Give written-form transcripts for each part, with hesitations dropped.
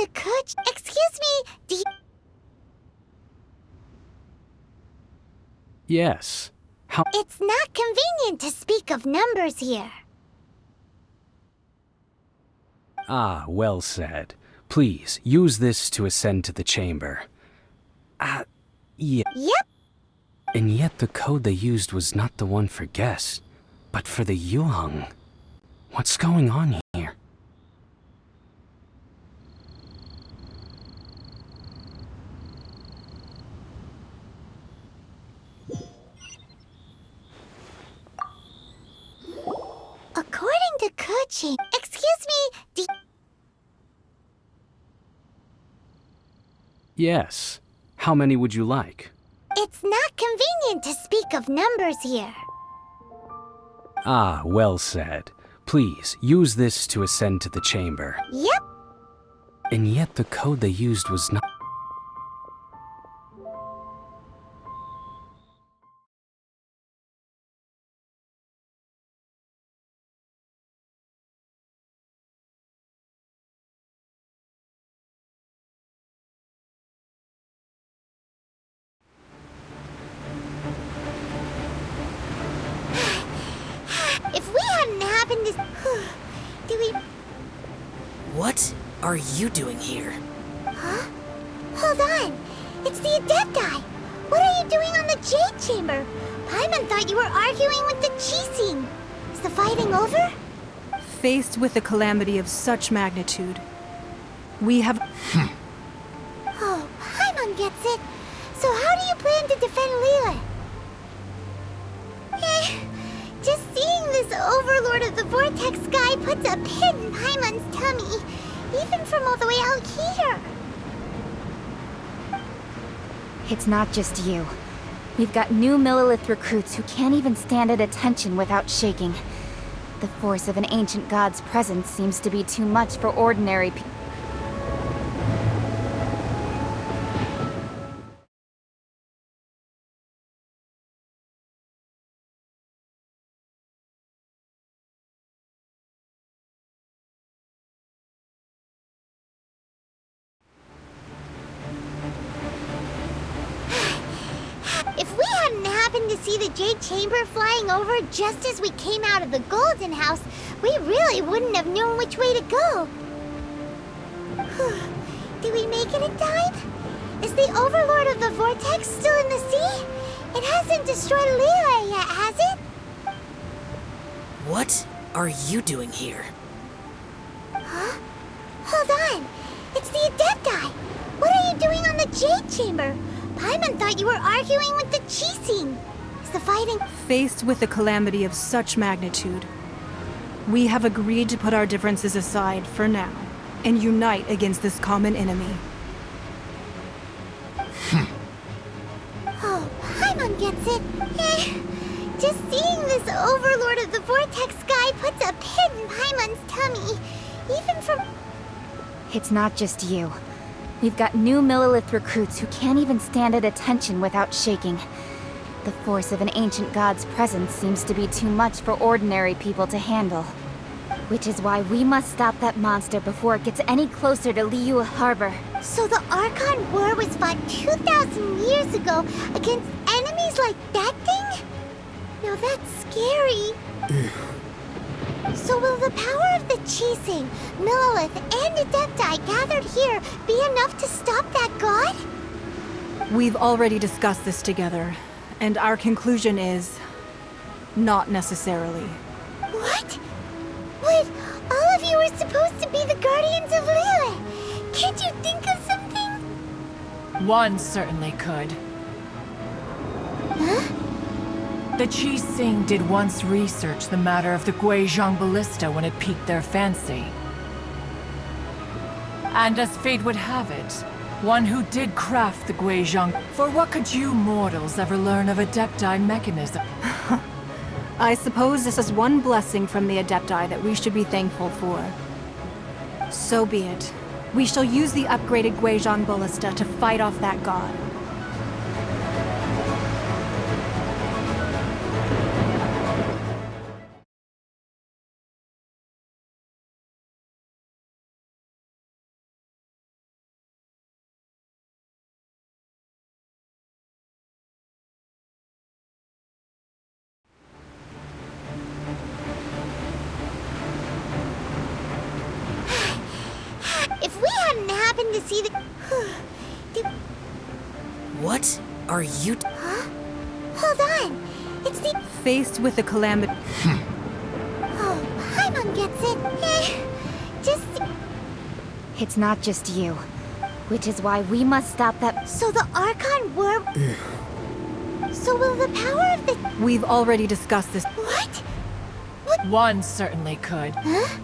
to Kuch. Excuse me, do you... Yes. How? It's not convenient to speak of numbers here. Ah, well said. Please, use this to ascend to the chamber. Yeah. Yep. And yet the code they used was not the one for guests, but for the Yuheng. What's going on here? According to Kuchi... Excuse me, do... Yes. How many would you like? It's not convenient to speak of numbers here. Ah, well said. Please, use this to ascend to the chamber. Yep. And yet the code they used was not... If we hadn't happened to... Do we... What are you doing here? Huh? Hold on. It's the Adepti. What are you doing on the Jade Chamber? Paimon thought you were arguing with the Chising. Is the fighting over? Faced with a calamity of such magnitude, we have... Oh, Paimon gets it. So how do you plan to defend Liyue? Just seeing this Overlord of the Vortex guy puts a pit in Paimon's tummy, even from all the way out here. It's not just you. We've got new Millilith recruits who can't even stand at attention without shaking. The force of an ancient god's presence seems to be too much for ordinary people. If we hadn't happened to see the Jade Chamber flying over just as we came out of the Golden House, we really wouldn't have known which way to go. Do we make it in time? Is the Overlord of the Vortex still in the sea? It hasn't destroyed Liyue yet, has it? What are you doing here? Huh? Hold on. It's the Adepti. What are you doing on the Jade Chamber? Paimon thought you were arguing with the Chising. Is the fighting... Faced with a calamity of such magnitude, we have agreed to put our differences aside for now and unite against this common enemy. Oh, Paimon gets it. Just seeing this Overlord of the Vortex guy puts a pit in Paimon's tummy, even from... It's not just you. We've got new Millilith recruits who can't even stand at attention without shaking. The force of an ancient god's presence seems to be too much for ordinary people to handle. Which is why we must stop that monster before it gets any closer to Liyue Harbor. So the Archon War was fought 2,000 years ago against enemies like that thing? Now that's scary. So will the power of the Chising, Millilith, and Adepti gathered here be enough to stop that god? We've already discussed this together, and our conclusion is... not necessarily. What? But all of you are supposed to be the guardians of Liyue. Can't you think of something? One certainly could. Huh? The Chising did once research the matter of the Guizhong ballista when it piqued their fancy. And as fate would have it, one who did craft the Guizhong... For what could you mortals ever learn of Adepti mechanism? I suppose this is one blessing from the Adepti that we should be thankful for. So be it. We shall use the upgraded Guizhong ballista to fight off that god. happen to see the... Did... What are you... Huh? Hold on. It's the... Faced with a calamity. Oh, Paimon gets it. Just... It's not just you. Which is why we must stop that. So the Archon were... So will the power of the... We've already discussed this. What? One certainly could. Huh?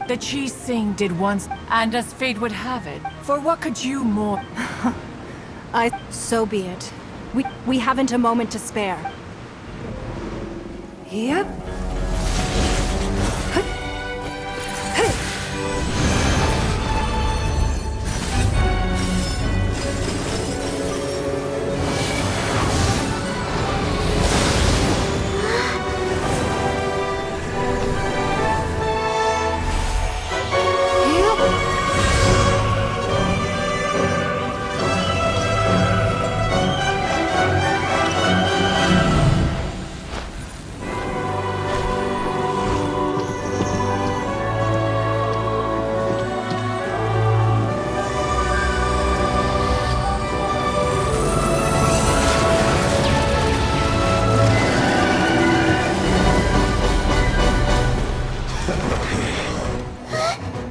The Chi Sing did once, and as fate would have it, for what could you more? So be it. We haven't a moment to spare. Yep.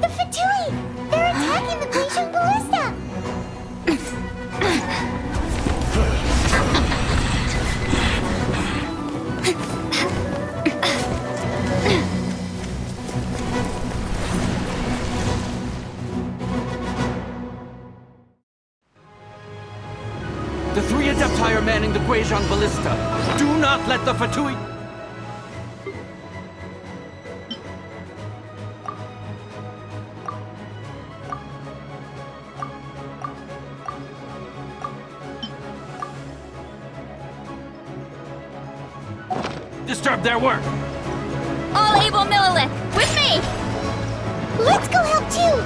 The Fatui! They're attacking the Genshin Ballista! The 3 Adepti are manning the Guizhong Ballista. Do not let the Fatui... disturb their work. All able Millilith, with me! Let's go help too!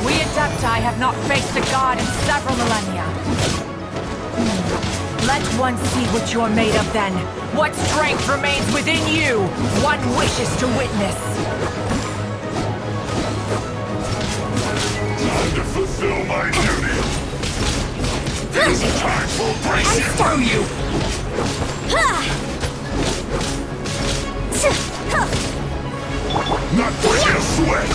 We Adepti have not faced a god in several millennia. Let one see what you're made of then. What strength remains within you, one wishes to witness. Time to fulfill my duty. It's time for breaking through you. Not breaking a sweat.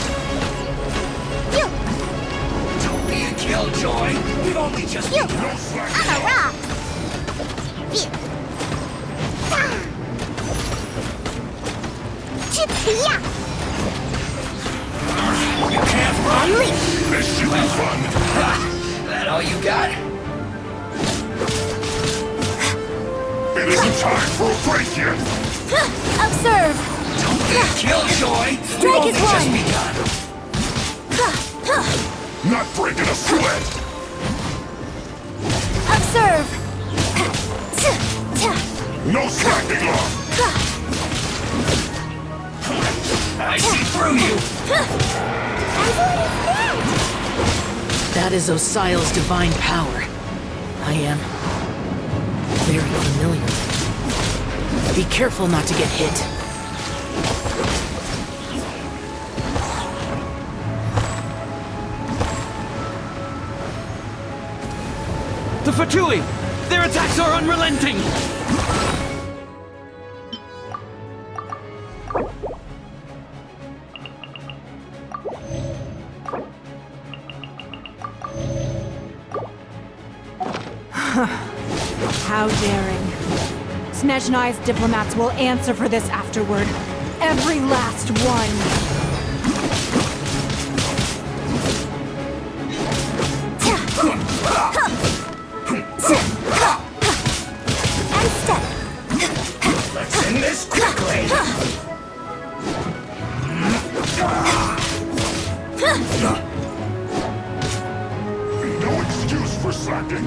Don't be a killjoy. We've only just begun. No slack. I'm a rock! Yeah! You can't run. This should be fun. That all you got? It isn't time for a break yet. Observe! Don't be a killjoy. Strike is just one. begun. Not breaking a sweat. Observe! No slacking off. I see through you. That is Osial's divine power. I am very familiar with it. Be careful not to get hit. The Fatui! Their attacks are unrelenting! How daring. Snezhnai's diplomats will answer for this afterward. Every last one. And step! Let's end this quickly. No excuse for slacking.